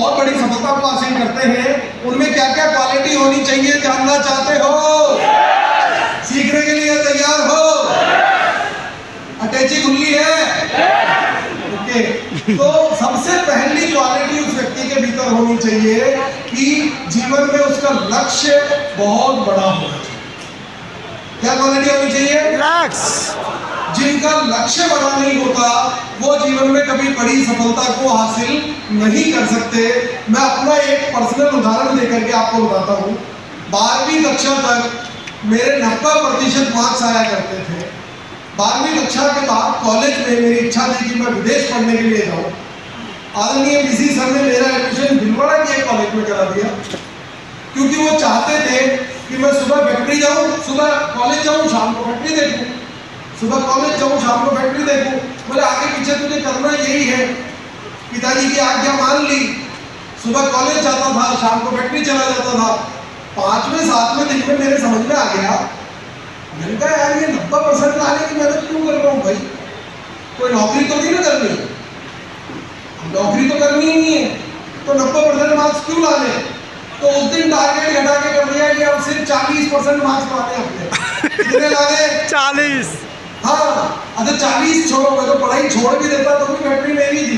बहुत बड़ी सफलता को हासिल करते हैं, उनमें क्या क्या क्वालिटी होनी चाहिए जानना चाहते हो? सीखने के लिए तैयार हो? अटैची खुली है? ओके। तो सबसे पहली क्वालिटी उस व्यक्ति के भीतर होनी चाहिए कि जीवन में उसका लक्ष्य बहुत बड़ा होना चाहिए। क्या क्वालिटी होनी चाहिए? लक्ष्य। जिनका लक्ष्य बड़ा नहीं होता वो जीवन में कभी बड़ी सफलता को हासिल नहीं कर सकते। मैं अपना एक पर्सनल उदाहरण देकर के आपको बताता हूँ। 12वीं कक्षा तक मेरे 90% मार्क्स आया करते थे। 12वीं कक्षा के बाद कॉलेज में मेरी इच्छा थी कि मैं विदेश पढ़ने के लिए जाऊँ। आदरणीय बीसी सर ने मेरा एडमिशन भिलवाड़ा के एक कॉलेज में करा दिया, क्योंकि वो चाहते थे कि मैं सुबह फैक्ट्री जाऊँ, सुबह कॉलेज जाऊँ, शाम को फैक्ट्री देखूँ, सुबह कॉलेज जाऊँ, शाम को फैक्ट्री देखूँ। बोले आगे पीछे तुझे करना यही है। पिताजी की आज्ञा मान ली, सुबह कॉलेज जाता था, शाम को फैक्ट्री चला जाता था। 5वें 7वें दिन में मेरे समझ में आ गया, मैंने कहा यार ये 90% लाने की मेहनत क्यों कर रहा हूँ भाई? कोई नौकरी तो नहीं ना करनी, नौकरी तो करनी ही नहीं है, तो 90% मार्क्स क्यों लाने? तो उस दिन टारगेट घटा के कर दिया कि अब सिर्फ 40% मार्क्स लाने अपने। कितने लाने? 40। हाँ, अच्छा 40 छोड़ो, मैं तो पढ़ाई छोड़ भी देता तो भी फैक्ट्री मेरी थी,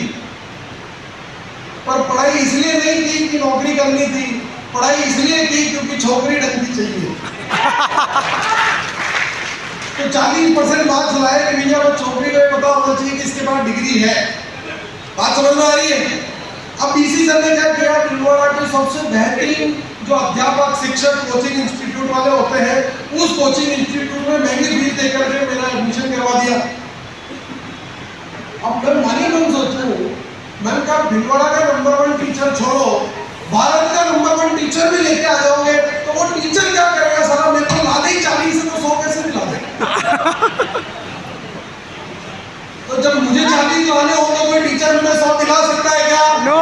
पर पढ़ाई इसलिए नहीं की कि नौकरी करनी थी, पढ़ाई इसलिए की क्योंकि छोकरी ढंग की चाहिए। तो 40% मार्क्स लाए कि भैया वो छोकरी को पता होना चाहिए कि इसके पास डिग्री है। बात समझ में आ रही है? अब बीसी सर ने क्या किया, भिलवाड़ा के सबसे बेहतरीन जो अध्यापक, शिक्षक, कोचिंग इंस्टीट्यूट वाले होते हैं, उस कोचिंग इंस्टीट्यूट में महंगी फीस देकर के मेरा एडमिशन करवा दिया। अब मैं मानी कौन सोचूं, मैंने कहा भिलवाड़ा का नंबर 1 टीचर छोड़ो, भारत का नंबर 1 टीचर भी लेके आ जाओगे तो वो टीचर क्या करेगा? सारा मेरे को ला दे 40 से तो 100 कैसे दिला दे? तो जब मुझे 40 लाने हो तो कोई टीचर मुझे 100 दिला सकता है क्या? नो।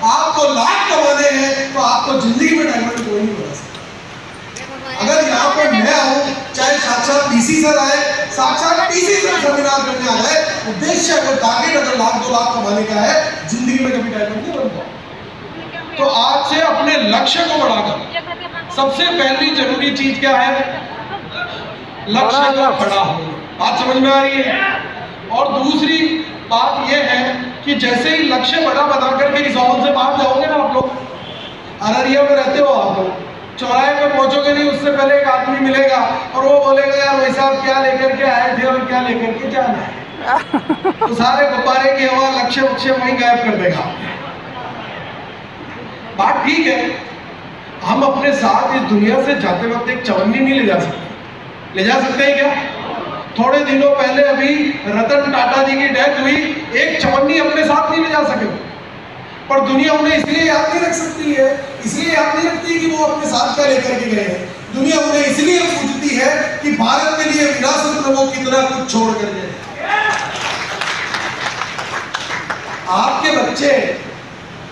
आपको लाख कमाने हैं तो आपको जिंदगी में डायमंड कोई नहीं बना सकता। अगर यहाँ पर मैं आऊँ, चाहे साक्षात बीसी सर आए, साक्षात टीसी सर सेमिनार करने आ जाए, उद्देश्य अगर टारगेट अगर लाख 2 लाख कमाने का है, जिंदगी में कभी डायमंड नहीं बनता। तो आज से अपने लक्ष्य को बढ़ाकर सबसे पहली जरूरी चीज क्या है? लक्ष्य का बड़ा होना। बात समझ में आ रही है? और दूसरी बात यह है कि जैसे ही लक्ष्य बड़ा बना करके इस हॉल से बाहर जाओगे ना, आप लोग अररिया में रहते हो, आप लोग चौराहे पे पहुंचोगे नहीं, उससे पहले एक आदमी मिलेगा और वो बोलेगा यार भाई साहब क्या लेकर के आए थे और क्या लेकर के जाना है। तो सारे गुब्बारे की हवा, लक्ष्य वहीं गायब कर देगा। बात ठीक है, हम अपने साथ इस दुनिया से जाते वक्त एक चवन्नी नहीं ले जा सकते। ले जा सकते हैं क्या? थोड़े दिनों पहले अभी रतन टाटा जी की डेथ हुई, एक चवन्नी अपने साथ नहीं ले जा सके, पर दुनिया उन्हें इसलिए याद नहीं रख सकती है, इसलिए याद नहीं रखती कि वो अपने साथ क्या लेकर के गए हैं। दुनिया उन्हें इसलिए पूछती है कि भारत के लिए विरासत में वो कितना कुछ छोड़ कर गए। आपके बच्चे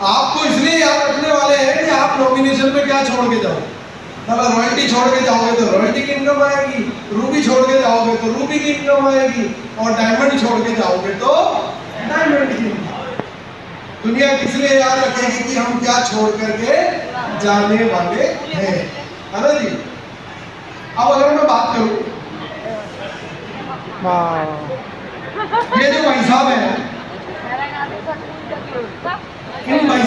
आपको इसलिए याद रखने वाले हैं कि आप नॉमिनेशन में क्या छोड़ के जाओ। अगर रॉयल्टी छोड़ के जाओगे तो रॉयल्टी की इनकम आएगी, रूबी छोड़ के जाओगे तो रूबी की इनकम आएगी, और डायमंड छोड़ के जाओगे तो डायमंड की इनकम। दुनिया किस लिए याद रखेगी कि हम क्या छोड़ करके जाने वाले हैं, है ना जी? अब अगर मैं बात करूं, ये जो भाई साहब है, इन भाई